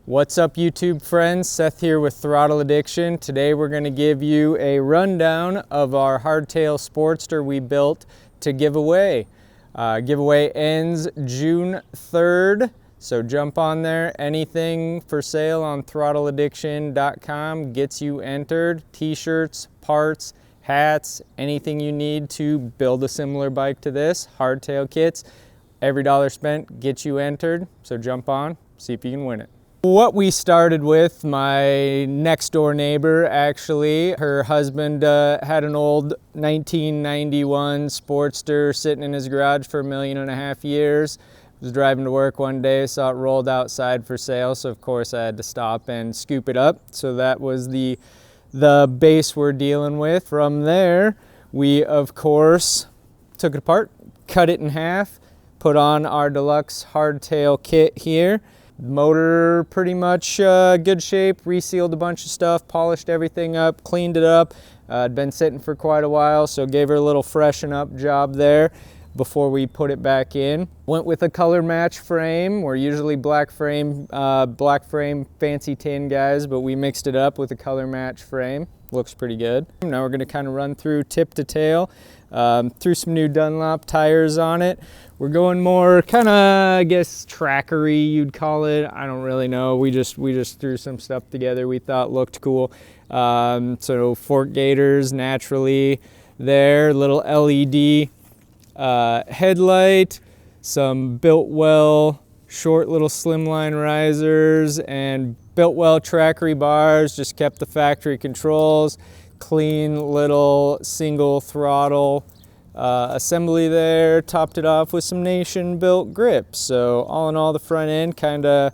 What's up, YouTube friends? Seth here with Throttle Addiction. Today we're going to give you a rundown of our hardtail Sportster we built to give away. Giveaway ends June 3rd, so jump on there. Anything for sale on throttleaddiction.com gets you entered. T-shirts, parts, hats, anything you need to build a similar bike to this. Hardtail kits. Every dollar spent gets you entered, so jump on, see if you can win it. What we started with, my next door neighbor actually, her husband had an old 1991 Sportster sitting in his garage for 1.5 million years. Was driving to work one day, saw it rolled outside for sale, so of course I had to stop and scoop it up. So that was the base we're dealing with. From there, we of course took it apart, cut it in half, put on our deluxe hardtail kit here. Motor pretty much good shape, resealed a bunch of stuff, polished everything up, cleaned it up. It'd been sitting for quite a while, so gave her a little freshen up job there before we put it back in. Went with a color match frame. We're usually black frame fancy tin guys, but we mixed it up with a color match frame. Looks pretty good. Now we're gonna kind of run through tip to tail. Threw some new Dunlop tires on it. We're going more kind of, I guess, trackery you'd call it. I don't really know. We just threw some stuff together we thought looked cool. So fork gators naturally there, little LED headlight, some built well short little slimline risers, and built well trackery bars. Just kept the factory controls. Clean little single throttle assembly there, topped it off with some nation built grips. So all in all, the front end kind of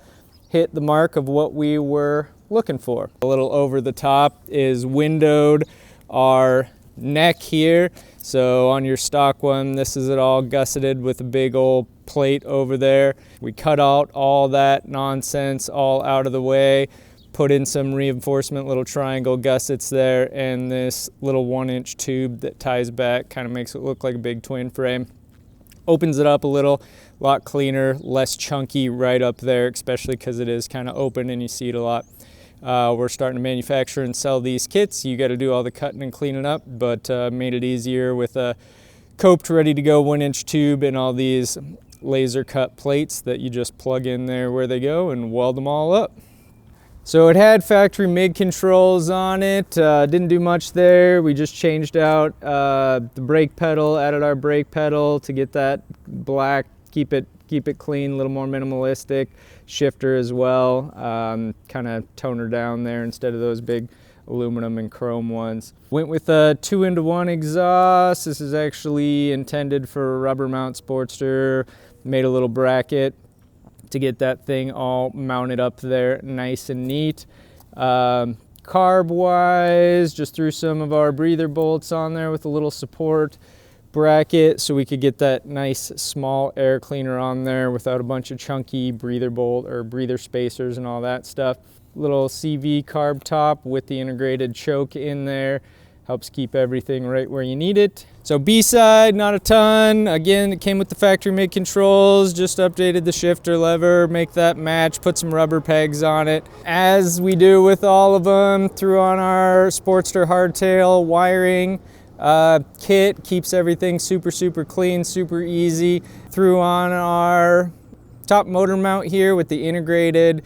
hit the mark of what we were looking for. A little over the top is windowed our neck here. So on your stock one, this is it all gusseted with a big old plate over there. We cut out all that nonsense all out of the way, put in some reinforcement little triangle gussets there, and this little 1-inch tube that ties back, kind of makes it look like a big twin frame. Opens it up a lot cleaner, less chunky right up there, especially because it is kind of open and you see it a lot. We're starting to manufacture and sell these kits. You got to do all the cutting and cleaning up, but made it easier with a coped, ready to go 1-inch tube and all these laser cut plates that you just plug in there where they go and weld them all up. So it had factory MIG controls on it. Didn't do much there. We just changed out the brake pedal, added our brake pedal to get that black, keep it clean, a little more minimalistic. Shifter as well, kind of tone her down there instead of those big aluminum and chrome ones. Went with a 2-into-1 exhaust. This is actually intended for a rubber mount Sportster. Made a little bracket to get that thing all mounted up there nice and neat. Carb wise, just threw some of our breather bolts on there with a little support bracket so we could get that nice small air cleaner on there without a bunch of chunky breather bolt or breather spacers and all that stuff. Little CV carb top with the integrated choke in there. Helps keep everything right where you need it. So B-side, not a ton. Again, it came with the factory MIG controls, just updated the shifter lever, make that match, put some rubber pegs on it. As we do with all of them, threw on our Sportster hardtail wiring kit, keeps everything super clean, super easy. Threw on our top motor mount here with the integrated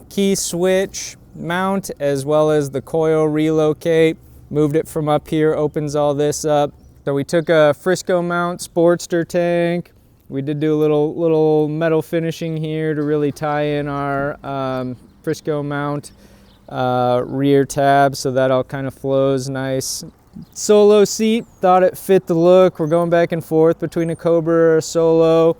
key switch mount, as well as the coil relocate. Moved it from up here, opens all this up. So we took a Frisco mount Sportster tank. We did do a little metal finishing here to really tie in our Frisco mount rear tab, so that all kind of flows nice. Solo seat, thought it fit the look. We're going back and forth between a Cobra or a Solo.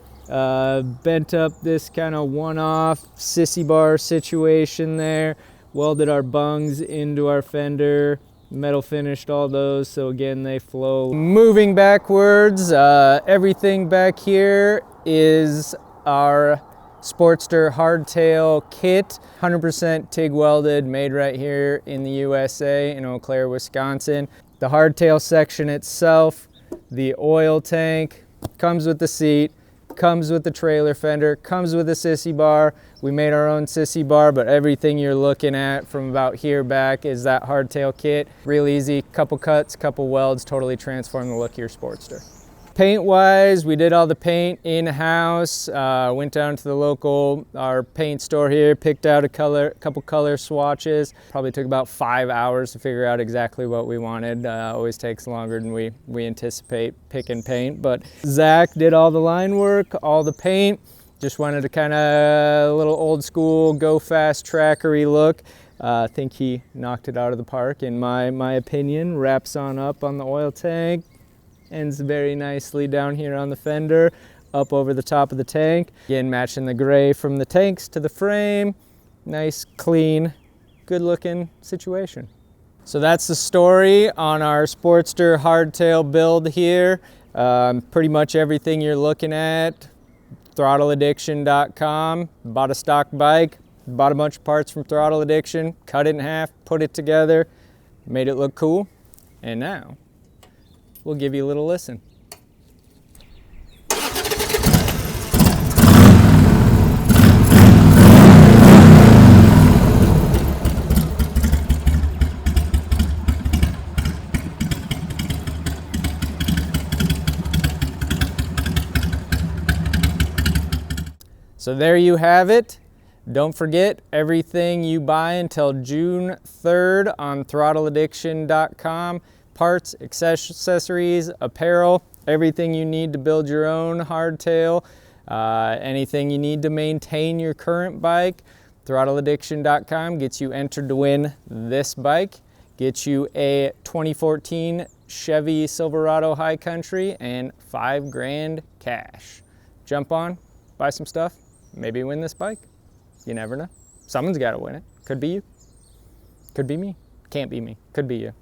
Bent up this kind of one-off sissy bar situation there. Welded our bungs into our fender. Metal finished all those, so again they flow. Moving backwards, everything back here is our Sportster hardtail kit, 100% TIG welded, made right here in the USA in Eau Claire, Wisconsin. The hardtail section itself, the oil tank, comes with the seat, comes with the trailer fender, comes with a sissy bar. We made our own sissy bar, but everything you're looking at from about here back is that hardtail kit. Real easy, couple cuts, couple welds, totally transform the look of your Sportster. Paint wise, we did all the paint in-house. Went down to our paint store here, picked out a couple color swatches. Probably took about 5 hours to figure out exactly what we wanted. Always takes longer than we anticipate picking paint. But Zach did all the line work, all the paint. Just wanted a kind of a little old school, go fast trackery look. I think he knocked it out of the park in my opinion. Wraps on up on the oil tank. Ends very nicely down here on the fender, up over the top of the tank. Again, matching the gray from the tanks to the frame. Nice, clean, good looking situation. So that's the story on our Sportster hardtail build here. Pretty much everything you're looking at, throttleaddiction.com. Bought a stock bike, bought a bunch of parts from Throttle Addiction, cut it in half, put it together, made it look cool, and now we'll give you a little listen. So there you have it. Don't forget, everything you buy until June 3rd on throttleaddiction.com. Parts, accessories, apparel, everything you need to build your own hardtail, anything you need to maintain your current bike. Throttleaddiction.com gets you entered to win this bike, gets you a 2014 Chevy Silverado High Country, and $5 grand cash. Jump on, buy some stuff, maybe win this bike. You never know. Someone's got to win it. Could be you. Could be me. Can't be me. Could be you.